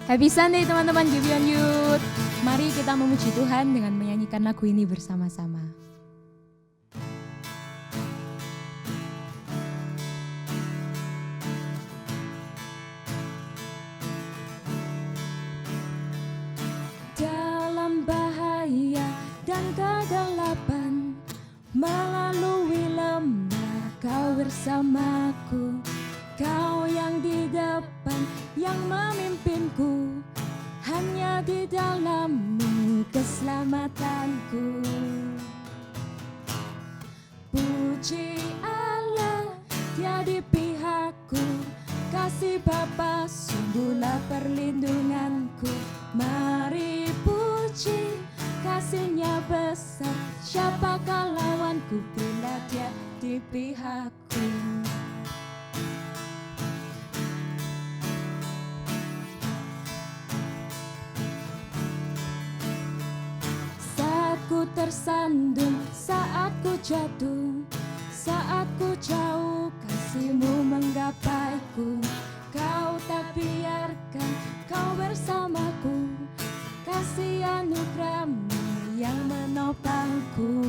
Happy Sunday teman-teman Gibeon Youth. Mari kita memuji Tuhan dengan menyanyikan lagu ini bersama-sama. Dalam bahaya dan kegelapan, melalui lembah kau bersamaku. Kau yang di depan, yang memimpinku, hanya di dalam-Mu keselamatanku. Puji Allah, Dia di pihakku, kasih Bapa sungguhlah perlindunganku. Mari puji, kasih-Nya besar, siapakah lawanku bila Dia di pihakku. Ku tersandung, saat ku jatuh, saat ku jauh, kasih-Mu menggapaiku. Kau tak biarkan, Kau bersamaku, kasih anugerah-Mu yang menopangku.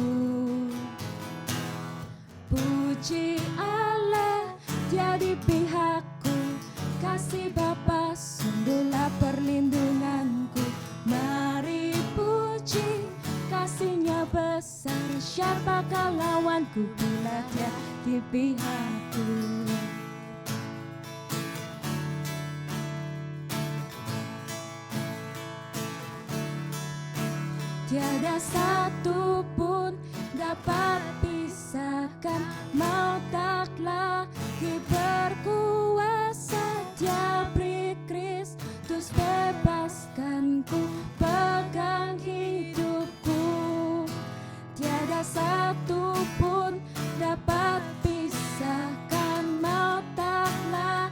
Puji Allah, Dia di pihakku, kasih Bapa sungguhlah perlindunganku. Mari puji, kasih-Nya besar, siapakah lawanku bila Dia di pihakku. Tiada satu pun dapat pisahkan, maut taklah berkuasa. Dia beri Kristus bebaskanku, pegang hidupku. Tiada satu pun dapat pisahkan, maut taklah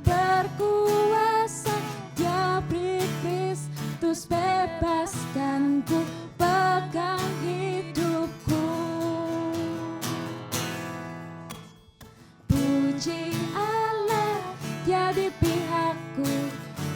berkuasa. Dia beri Kristus bebaskanku, pegang hidupku. Puji Allah, Dia di pihakku,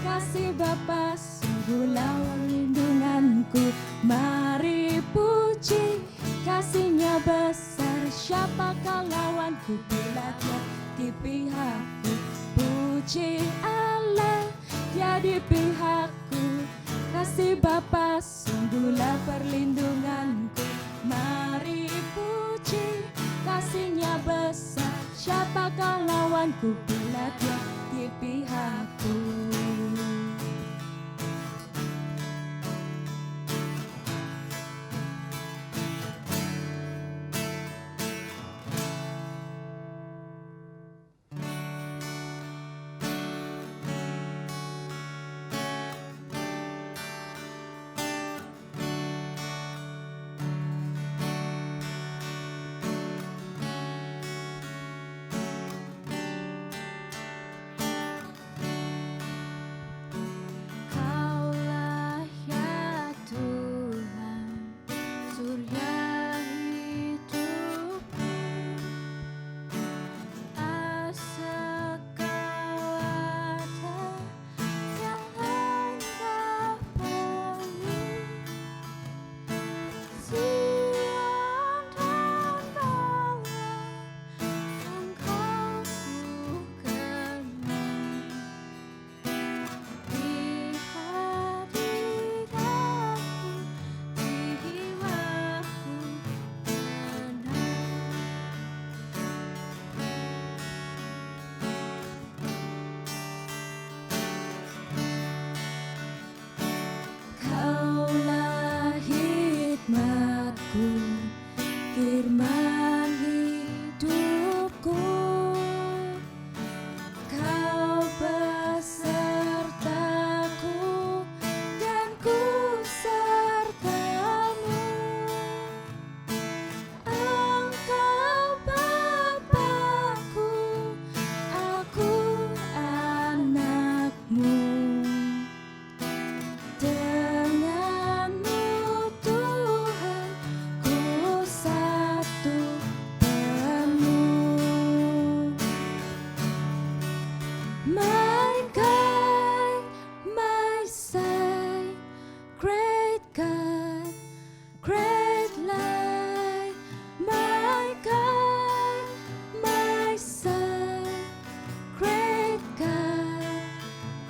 kasih Bapa sungguhlah perlindunganku. Mari puji, kasih-Nya besar, siapakah lawanku bila Dia di pihakku. Puji Allah, Dia di pihakku, kasih Bapa sungguhlah perlindunganku. Mari puji, kasih-Nya besar, siapakah lawanku bila Dia di pihakku.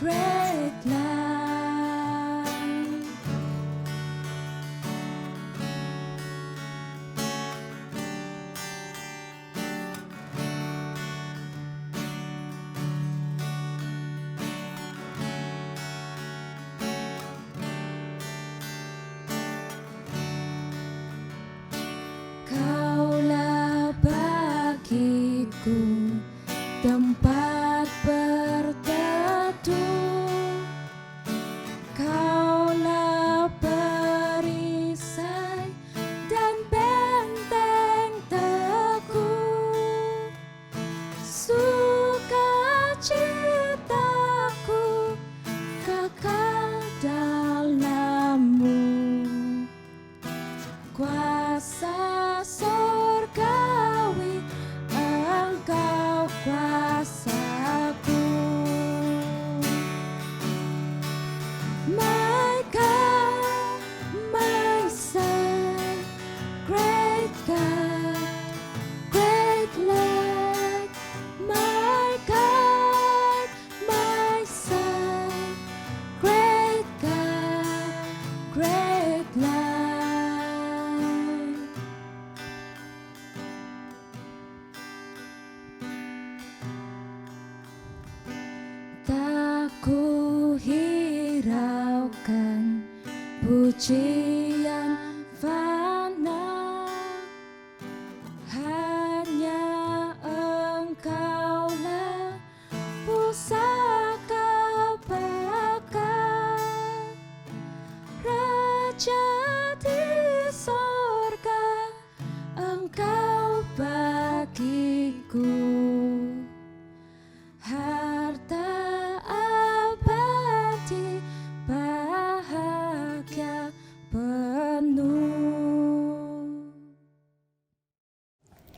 great light. Kaulah bagiku tempat berteduh, Kaulah perisai dan benteng teguh, sukacitaku kekal dalam-Mu, kuasa surgawi Engkau kuasaku. My God, my Son, great God, great light. My God, my Son, great God, great light. Tak ku hiraukan pujian fana, hanya Engkaulah pusaka berkah, Raja di sorga Engkau bagiku, harta abadi bahagia penuh.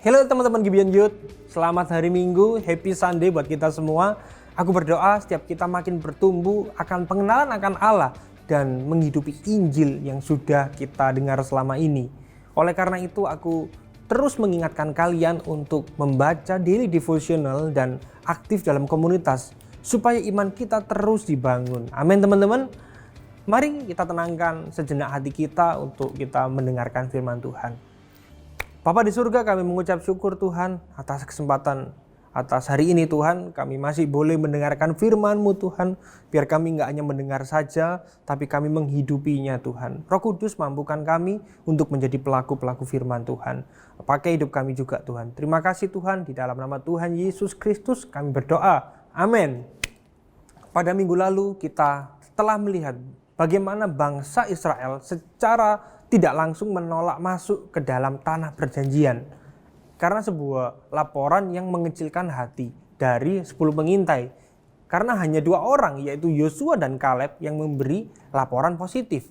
Halo teman-teman Gibeon Youth, selamat hari Minggu, happy Sunday buat kita semua. Aku berdoa setiap kita makin bertumbuh akan pengenalan akan Allah dan menghidupi Injil yang sudah kita dengar selama ini. Oleh karena itu aku terus mengingatkan kalian untuk membaca daily devotional dan aktif dalam komunitas supaya iman kita terus dibangun. Amin teman-teman. Mari kita tenangkan sejenak hati kita untuk kita mendengarkan firman Tuhan. Bapa di surga, kami mengucap syukur Tuhan atas kesempatan atas hari ini Tuhan. Kami masih boleh mendengarkan firman-Mu Tuhan. Biar kami nggak hanya mendengar saja, tapi kami menghidupinya Tuhan. Roh Kudus mampukan kami untuk menjadi pelaku-pelaku firman Tuhan. Pakai hidup kami juga Tuhan. Terima kasih Tuhan, di dalam nama Tuhan Yesus Kristus kami berdoa. Amin. Pada minggu lalu kita telah melihat bagaimana bangsa Israel secara tidak langsung menolak masuk ke dalam tanah perjanjian karena sebuah laporan yang mengecilkan hati dari 10 pengintai. Karena hanya 2 orang yaitu Yosua dan Kaleb yang memberi laporan positif.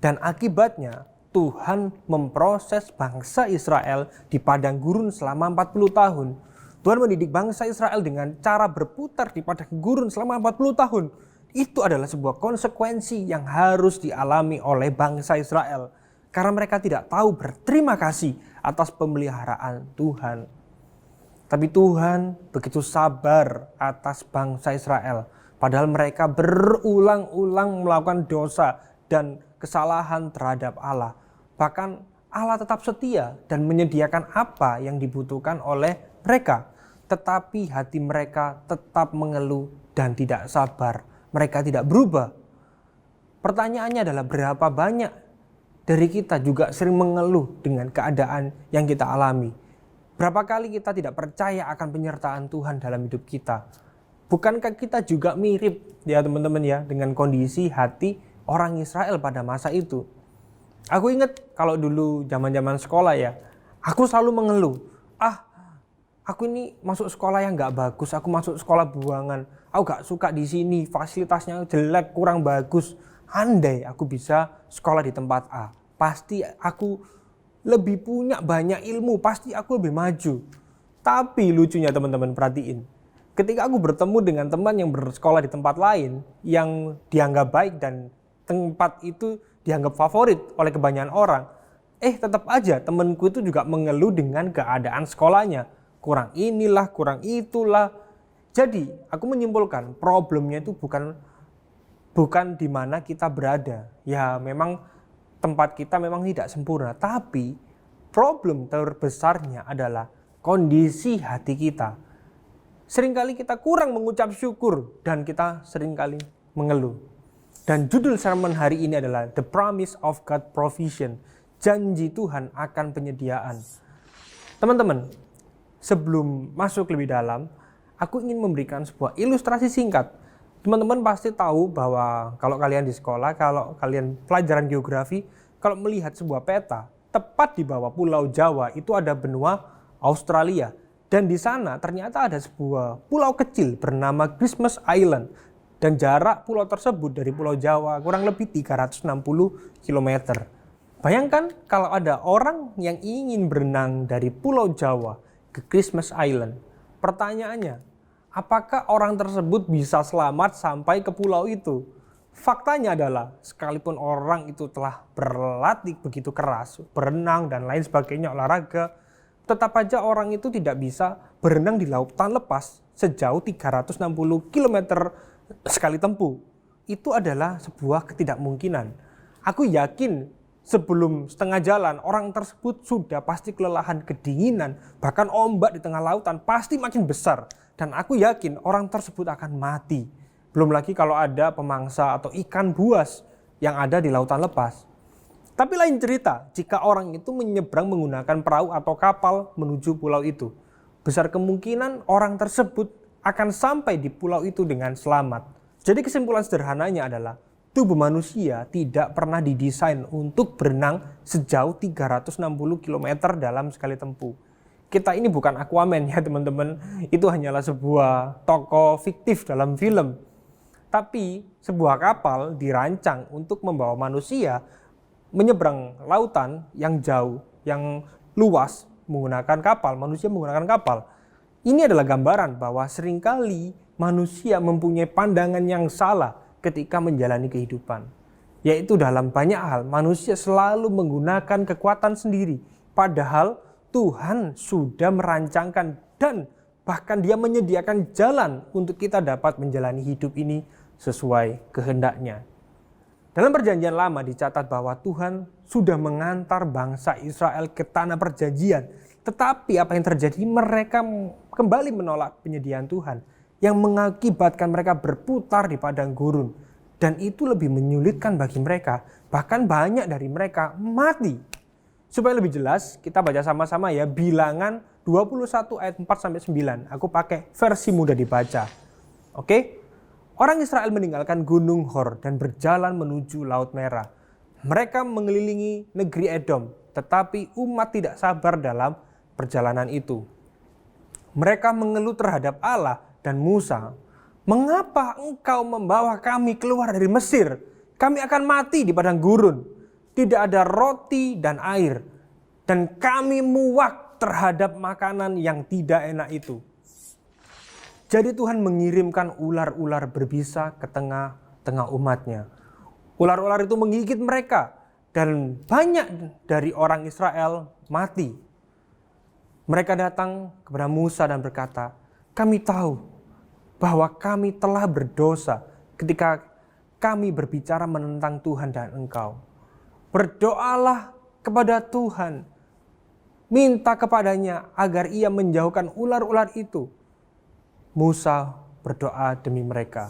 Dan akibatnya Tuhan memproses bangsa Israel di padang gurun selama 40 tahun. Tuhan mendidik bangsa Israel dengan cara berputar di padang gurun selama 40 tahun. Itu adalah sebuah konsekuensi yang harus dialami oleh bangsa Israel. Karena mereka tidak tahu berterima kasih atas pemeliharaan Tuhan. Tapi Tuhan begitu sabar atas bangsa Israel. Padahal mereka berulang-ulang melakukan dosa dan kesalahan terhadap Allah. Bahkan Allah tetap setia dan menyediakan apa yang dibutuhkan oleh mereka. Tetapi hati mereka tetap mengeluh dan tidak sabar. Mereka tidak berubah. Pertanyaannya adalah berapa banyak dari kita juga sering mengeluh dengan keadaan yang kita alami. Berapa kali kita tidak percaya akan penyertaan Tuhan dalam hidup kita. Bukankah kita juga mirip ya teman-teman ya dengan kondisi hati orang Israel pada masa itu. Aku ingat kalau dulu zaman-zaman sekolah ya, aku selalu mengeluh. Aku ini masuk sekolah yang gak bagus, aku masuk sekolah buangan. Aku gak suka di sini, fasilitasnya jelek, kurang bagus. Andai aku bisa sekolah di tempat A, pasti aku lebih punya banyak ilmu, pasti aku lebih maju. Tapi lucunya teman-teman perhatiin, ketika aku bertemu dengan teman yang bersekolah di tempat lain yang dianggap baik dan tempat itu dianggap favorit oleh kebanyakan orang, tetap aja temanku itu juga mengeluh dengan keadaan sekolahnya. Kurang inilah, kurang itulah. Jadi aku menyimpulkan problemnya itu bukan bukan di mana kita berada. Ya memang tempat kita memang tidak sempurna, tapi problem terbesarnya adalah kondisi hati kita. Seringkali kita kurang mengucap syukur dan kita seringkali mengeluh. Dan judul sermon hari ini adalah The Promise of God Provision, janji Tuhan akan penyediaan. Teman-teman, sebelum masuk lebih dalam, aku ingin memberikan sebuah ilustrasi singkat. Teman-teman pasti tahu bahwa kalau kalian di sekolah, kalau kalian pelajaran geografi, kalau melihat sebuah peta, tepat di bawah Pulau Jawa itu ada benua Australia. Dan di sana ternyata ada sebuah pulau kecil bernama Christmas Island. Dan jarak pulau tersebut dari Pulau Jawa kurang lebih 360 km. Bayangkan kalau ada orang yang ingin berenang dari Pulau Jawa ke Christmas Island. Pertanyaannya, apakah orang tersebut bisa selamat sampai ke pulau itu? Faktanya adalah, sekalipun orang itu telah berlatih begitu keras, berenang dan lain sebagainya, olahraga, tetap aja orang itu tidak bisa berenang di lautan lepas sejauh 360 km sekali tempuh. Itu adalah sebuah ketidakmungkinan. Aku yakin sebelum setengah jalan, orang tersebut sudah pasti kelelahan, kedinginan, bahkan ombak di tengah lautan pasti makin besar. Dan aku yakin orang tersebut akan mati. Belum lagi kalau ada pemangsa atau ikan buas yang ada di lautan lepas. Tapi lain cerita jika orang itu menyeberang menggunakan perahu atau kapal menuju pulau itu. Besar kemungkinan orang tersebut akan sampai di pulau itu dengan selamat. Jadi kesimpulan sederhananya adalah, tubuh manusia tidak pernah didesain untuk berenang sejauh 360 km dalam sekali tempuh. Kita ini bukan Aquaman ya teman-teman, itu hanyalah sebuah tokoh fiktif dalam film. Tapi sebuah kapal dirancang untuk membawa manusia menyeberang lautan yang jauh, yang luas menggunakan kapal, manusia menggunakan kapal. Ini adalah gambaran bahwa seringkali manusia mempunyai pandangan yang salah ketika menjalani kehidupan. Yaitu dalam banyak hal manusia selalu menggunakan kekuatan sendiri. Padahal Tuhan sudah merancangkan dan bahkan Dia menyediakan jalan untuk kita dapat menjalani hidup ini sesuai kehendaknya. Dalam perjanjian lama dicatat bahwa Tuhan sudah mengantar bangsa Israel ke tanah perjanjian. Tetapi apa yang terjadi? Mereka kembali menolak penyediaan Tuhan yang mengakibatkan mereka berputar di padang gurun. Dan itu lebih menyulitkan bagi mereka. Bahkan banyak dari mereka mati. Supaya lebih jelas, kita baca sama-sama ya Bilangan 21 ayat 4-9. Aku pakai versi mudah dibaca. Oke? Orang Israel meninggalkan Gunung Hor dan berjalan menuju Laut Merah. Mereka mengelilingi negeri Edom, tetapi umat tidak sabar dalam perjalanan itu. Mereka mengeluh terhadap Allah dan Musa. Mengapa engkau membawa kami keluar dari Mesir? Kami akan mati di padang gurun. Tidak ada roti dan air. Dan kami muak terhadap makanan yang tidak enak itu. Jadi Tuhan mengirimkan ular-ular berbisa ke tengah-tengah umatnya. Ular-ular itu menggigit mereka. Dan banyak dari orang Israel mati. Mereka datang kepada Musa dan berkata, kami tahu bahwa kami telah berdosa ketika kami berbicara menentang Tuhan dan engkau. Berdoalah kepada Tuhan. Minta kepadanya agar ia menjauhkan ular-ular itu. Musa berdoa demi mereka.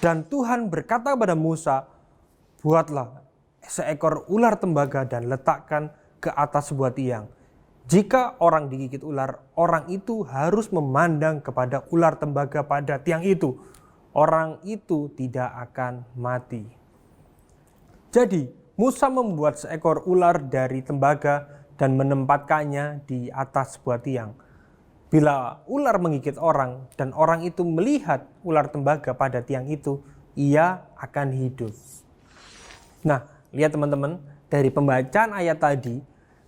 Dan Tuhan berkata kepada Musa, buatlah seekor ular tembaga dan letakkan ke atas sebuah tiang. Jika orang digigit ular, orang itu harus memandang kepada ular tembaga pada tiang itu. Orang itu tidak akan mati. Jadi Musa membuat seekor ular dari tembaga dan menempatkannya di atas sebuah tiang. Bila ular menggigit orang dan orang itu melihat ular tembaga pada tiang itu, ia akan hidup. Nah, lihat teman-teman, dari pembacaan ayat tadi,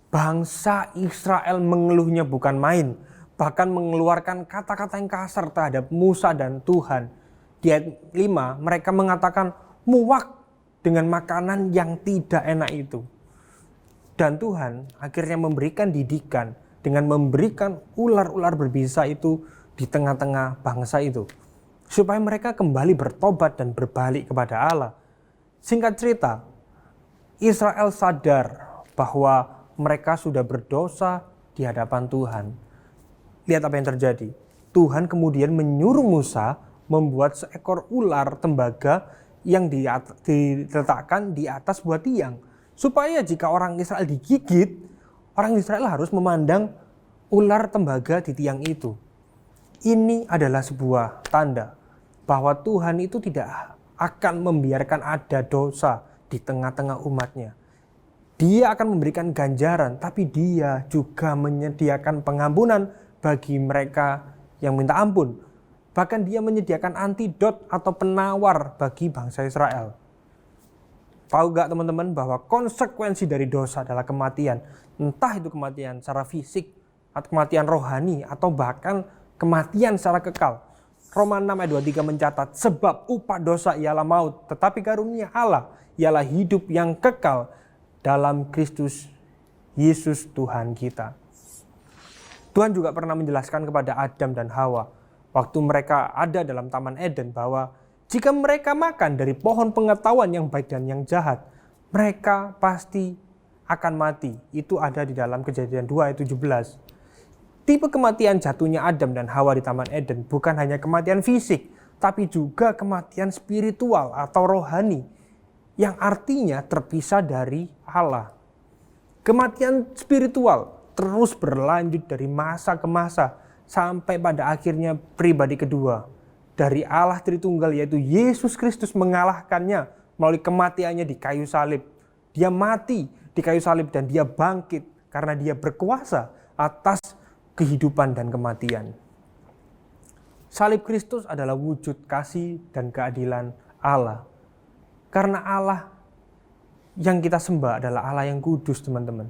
bangsa Israel mengeluhnya bukan main, bahkan mengeluarkan kata-kata yang kasar terhadap Musa dan Tuhan. Di ayat 5, mereka mengatakan muak dengan makanan yang tidak enak itu. Dan Tuhan akhirnya memberikan didikan dengan memberikan ular-ular berbisa itu di tengah-tengah bangsa itu. supaya mereka kembali bertobat dan berbalik kepada Allah. Singkat cerita, Israel sadar bahwa mereka sudah berdosa di hadapan Tuhan. Lihat apa yang terjadi. Tuhan kemudian menyuruh Musa membuat seekor ular tembaga yang diletakkan di atas buah tiang. Supaya jika orang Israel digigit, orang Israel harus memandang ular tembaga di tiang itu. Ini adalah sebuah tanda bahwa Tuhan itu tidak akan membiarkan ada dosa di tengah-tengah umatnya. Dia akan memberikan ganjaran, tapi dia juga menyediakan pengampunan bagi mereka yang minta ampun. Bahkan dia menyediakan antidot atau penawar bagi bangsa Israel. Tahu gak teman-teman bahwa konsekuensi dari dosa adalah kematian. Entah itu kematian secara fisik, atau kematian rohani, atau bahkan kematian secara kekal. Roma 6 ayat 23 mencatat, sebab upah dosa ialah maut, tetapi karunia Allah ialah hidup yang kekal dalam Kristus Yesus Tuhan kita. Tuhan juga pernah menjelaskan kepada Adam dan Hawa waktu mereka ada dalam Taman Eden bahwa jika mereka makan dari pohon pengetahuan yang baik dan yang jahat, mereka pasti akan mati. Itu ada di dalam Kejadian 2 ayat 17. Tipe kematian jatuhnya Adam dan Hawa di Taman Eden bukan hanya kematian fisik, tapi juga kematian spiritual atau rohani, yang artinya terpisah dari Allah. Kematian spiritual terus berlanjut dari masa ke masa, sampai pada akhirnya pribadi kedua dari Allah Tritunggal, yaitu Yesus Kristus, mengalahkannya melalui kematiannya di kayu salib. Dia mati di kayu salib dan dia bangkit karena dia berkuasa atas kehidupan dan kematian. Salib Kristus adalah wujud kasih dan keadilan Allah. Karena Allah yang kita sembah adalah Allah yang kudus, teman-teman.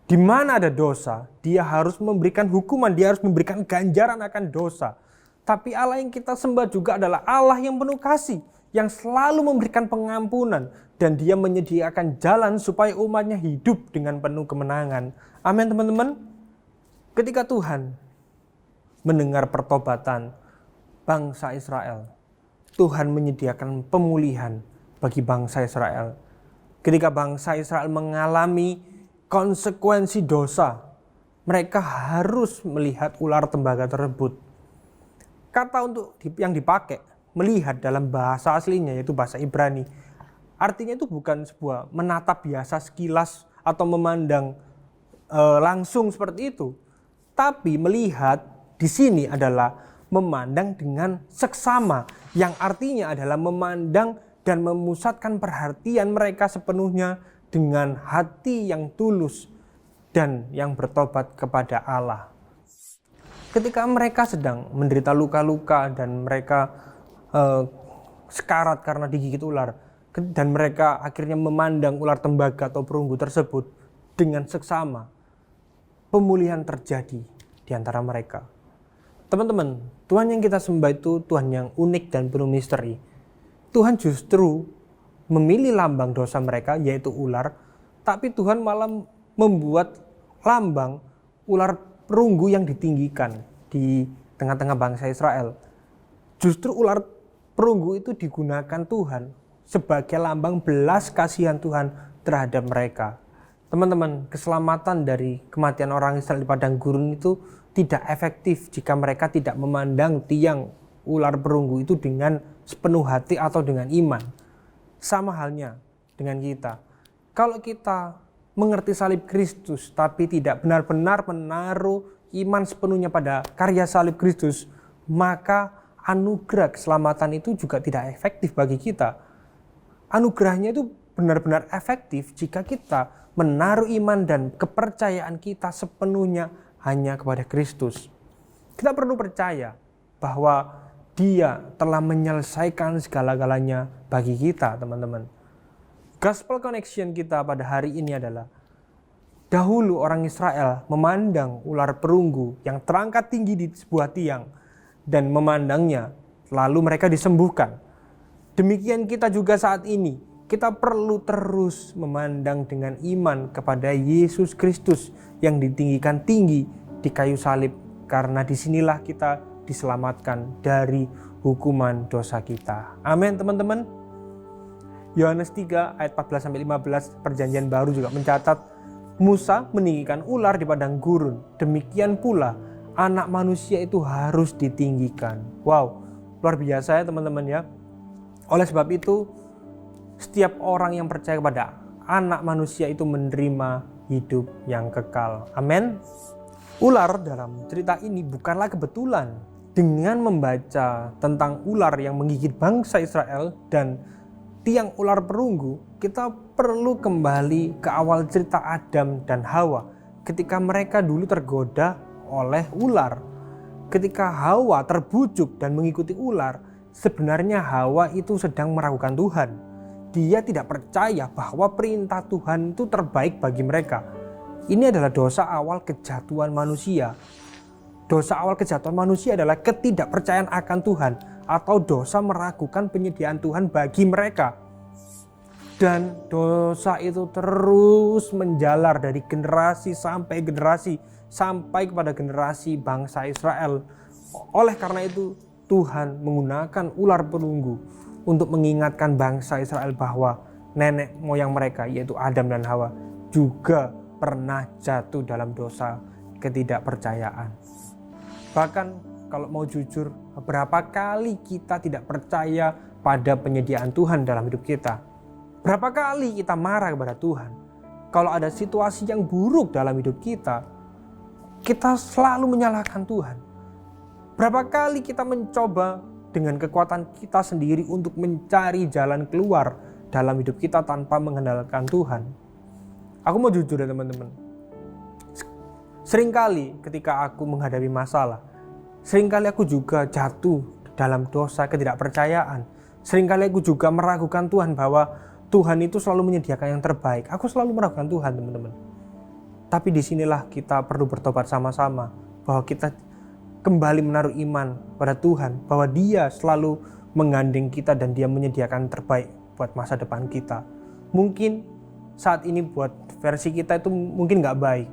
Di mana ada dosa, dia harus memberikan hukuman, dia harus memberikan ganjaran akan dosa. Tapi Allah yang kita sembah juga adalah Allah yang penuh kasih, yang selalu memberikan pengampunan, dan dia menyediakan jalan supaya umatnya hidup dengan penuh kemenangan. Amin, teman-teman. Ketika Tuhan mendengar pertobatan bangsa Israel, Tuhan menyediakan pemulihan bagi bangsa Israel. Ketika bangsa Israel mengalami konsekuensi dosa, mereka harus melihat ular tembaga tersebut. Kata untuk yang dipakai melihat dalam bahasa aslinya, yaitu bahasa Ibrani, artinya itu bukan sebuah menatap biasa sekilas atau memandang langsung seperti itu, tapi melihat di sini adalah memandang dengan seksama, yang artinya adalah memandang dan memusatkan perhatian mereka sepenuhnya dengan hati yang tulus dan yang bertobat kepada Allah. Ketika mereka sedang menderita luka-luka dan mereka sekarat karena digigit ular, dan mereka akhirnya memandang ular tembaga atau perunggu tersebut dengan seksama, pemulihan terjadi di antara mereka. Teman-teman, Tuhan yang kita sembah itu Tuhan yang unik dan penuh misteri. Tuhan justru memilih lambang dosa mereka, yaitu ular, tapi Tuhan malah membuat lambang ular perunggu yang ditinggikan di tengah-tengah bangsa Israel. Justru ular perunggu itu digunakan Tuhan sebagai lambang belas kasihan Tuhan terhadap mereka. Teman-teman, keselamatan dari kematian orang Israel di padang gurun itu tidak efektif jika mereka tidak memandang tiang ular perunggu itu dengan sepenuh hati atau dengan iman. Sama halnya dengan kita. Kalau kita mengerti salib Kristus tapi tidak benar-benar menaruh iman sepenuhnya pada karya salib Kristus, maka anugerah keselamatan itu juga tidak efektif bagi kita. Anugerahnya itu benar-benar efektif jika kita menaruh iman dan kepercayaan kita sepenuhnya hanya kepada Kristus. Kita perlu percaya bahwa Dia telah menyelesaikan segala-galanya bagi kita, teman-teman. Gospel Connection kita pada hari ini adalah, dahulu orang Israel memandang ular perunggu yang terangkat tinggi di sebuah tiang dan memandangnya, lalu mereka disembuhkan. Demikian kita juga saat ini, kita perlu terus memandang dengan iman kepada Yesus Kristus yang ditinggikan tinggi di kayu salib, karena disinilah kita diselamatkan dari hukuman dosa kita. Amin teman-teman. Yohanes 3 ayat 14-15 Perjanjian Baru juga mencatat, Musa meninggikan ular di padang gurun, demikian pula anak manusia itu harus ditinggikan. Wow, luar biasa ya teman-teman ya. Oleh sebab itu, setiap orang yang percaya kepada anak manusia itu menerima hidup yang kekal. Amin. Ular dalam cerita ini bukanlah kebetulan. Dengan membaca tentang ular yang menggigit bangsa Israel dan tiang ular perunggu, kita perlu kembali ke awal cerita Adam dan Hawa ketika mereka dulu tergoda oleh ular. Ketika Hawa terbujuk dan mengikuti ular, sebenarnya Hawa itu sedang meragukan Tuhan. Dia tidak percaya bahwa perintah Tuhan itu terbaik bagi mereka. Ini adalah dosa awal kejatuhan manusia. Dosa awal kejatuhan manusia adalah ketidakpercayaan akan Tuhan atau dosa meragukan penyediaan Tuhan bagi mereka. Dan dosa itu terus menjalar dari generasi sampai generasi sampai kepada generasi bangsa Israel. Oleh karena itu Tuhan menggunakan ular perunggu untuk mengingatkan bangsa Israel bahwa nenek moyang mereka yaitu Adam dan Hawa juga pernah jatuh dalam dosa ketidakpercayaan. Bahkan kalau mau jujur, berapa kali kita tidak percaya pada penyediaan Tuhan dalam hidup kita? Berapa kali kita marah kepada Tuhan? Kalau ada situasi yang buruk dalam hidup kita, kita selalu menyalahkan Tuhan. Berapa kali kita mencoba dengan kekuatan kita sendiri untuk mencari jalan keluar dalam hidup kita tanpa mengandalkan Tuhan. Aku mau jujur ya teman-teman. Seringkali ketika aku menghadapi masalah, seringkali aku juga jatuh dalam dosa ketidakpercayaan. Seringkali aku juga meragukan Tuhan bahwa Tuhan itu selalu menyediakan yang terbaik. Aku selalu meragukan Tuhan teman-teman. Tapi disinilah kita perlu bertobat sama-sama. Bahwa kita kembali menaruh iman pada Tuhan. Bahwa Dia selalu menggandeng kita dan Dia menyediakan terbaik buat masa depan kita. Mungkin saat ini buat versi kita itu mungkin gak baik.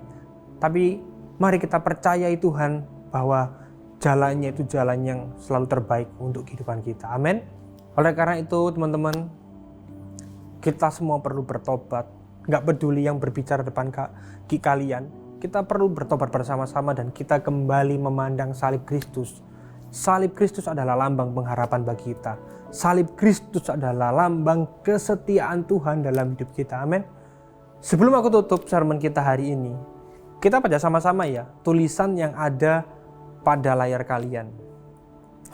Tapi mari kita percayai Tuhan bahwa jalannya itu jalan yang selalu terbaik untuk kehidupan kita. Amin. Oleh karena itu teman-teman, kita semua perlu bertobat. Gak peduli yang berbicara depan kalian, kita perlu bertobat bersama-sama dan kita kembali memandang salib Kristus. Salib Kristus adalah lambang pengharapan bagi kita. Salib Kristus adalah lambang kesetiaan Tuhan dalam hidup kita. Amin. Sebelum aku tutup sermon kita hari ini, kita baca sama-sama ya tulisan yang ada pada layar kalian.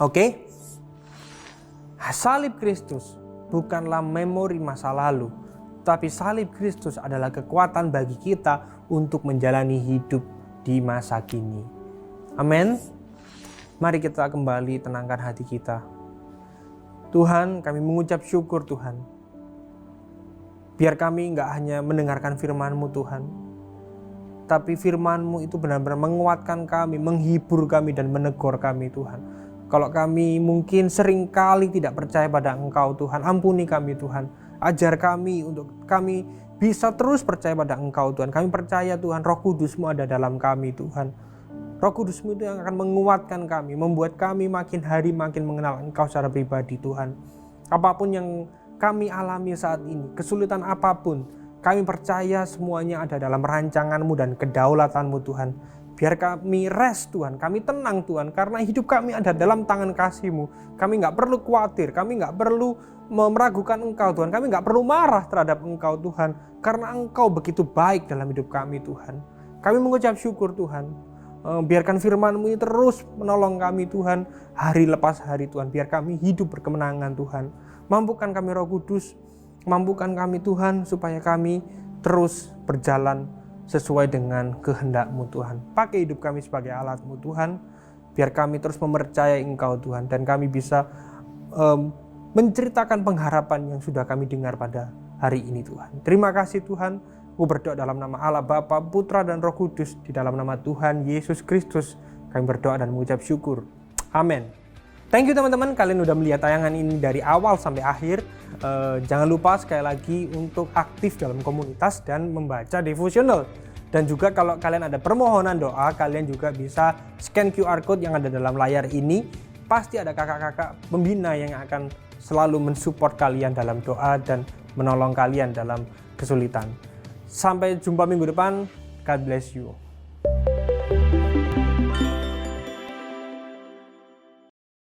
Oke? Salib Kristus bukanlah memori masa lalu, tapi salib Kristus adalah kekuatan bagi kita untuk menjalani hidup di masa kini. Amin. Mari kita kembali tenangkan hati kita. Tuhan, kami mengucap syukur Tuhan. Biar kami gak hanya mendengarkan firman-Mu Tuhan, tapi firman-Mu itu benar-benar menguatkan kami, menghibur kami dan menegur kami Tuhan. Kalau kami mungkin seringkali tidak percaya pada Engkau Tuhan, ampuni kami Tuhan. Ajar kami untuk kami bisa terus percaya pada Engkau Tuhan. Kami percaya Tuhan Roh Kudus-Mu ada dalam kami Tuhan. Roh Kudus-Mu itu yang akan menguatkan kami, membuat kami makin hari makin mengenal Engkau secara pribadi Tuhan. Apapun yang kami alami saat ini, kesulitan apapun, kami percaya semuanya ada dalam rancangan-Mu dan kedaulatan-Mu Tuhan. Biar kami rest Tuhan, kami tenang Tuhan, karena hidup kami ada dalam tangan kasih-Mu. Kami gak perlu khawatir, kami gak perlu meragukan Engkau Tuhan, kami gak perlu marah terhadap Engkau Tuhan, karena Engkau begitu baik dalam hidup kami Tuhan. Kami mengucap syukur Tuhan, biarkan firman-Mu ini terus menolong kami Tuhan, hari lepas hari Tuhan, biar kami hidup berkemenangan Tuhan. Mampukan kami Roh Kudus, mampukan kami Tuhan, supaya kami terus berjalan sesuai dengan kehendak-Mu Tuhan. Pakai hidup kami sebagai alat-Mu Tuhan, biar kami terus mempercayai Engkau Tuhan, dan kami bisa menceritakan pengharapan yang sudah kami dengar pada hari ini Tuhan. Terima kasih Tuhan. Aku berdoa dalam nama Allah Bapa, Putra dan Roh Kudus, di dalam nama Tuhan Yesus Kristus kami berdoa dan mengucap syukur. Amin. Thank you teman-teman, kalian udah melihat tayangan ini dari awal sampai akhir. Jangan lupa sekali lagi untuk aktif dalam komunitas dan membaca devotional. Dan juga kalau kalian ada permohonan doa, kalian juga bisa scan QR code yang ada dalam layar ini. pasti ada kakak-kakak pembina yang akan selalu mensupport kalian dalam doa dan menolong kalian dalam kesulitan. Sampai jumpa minggu depan. God bless you.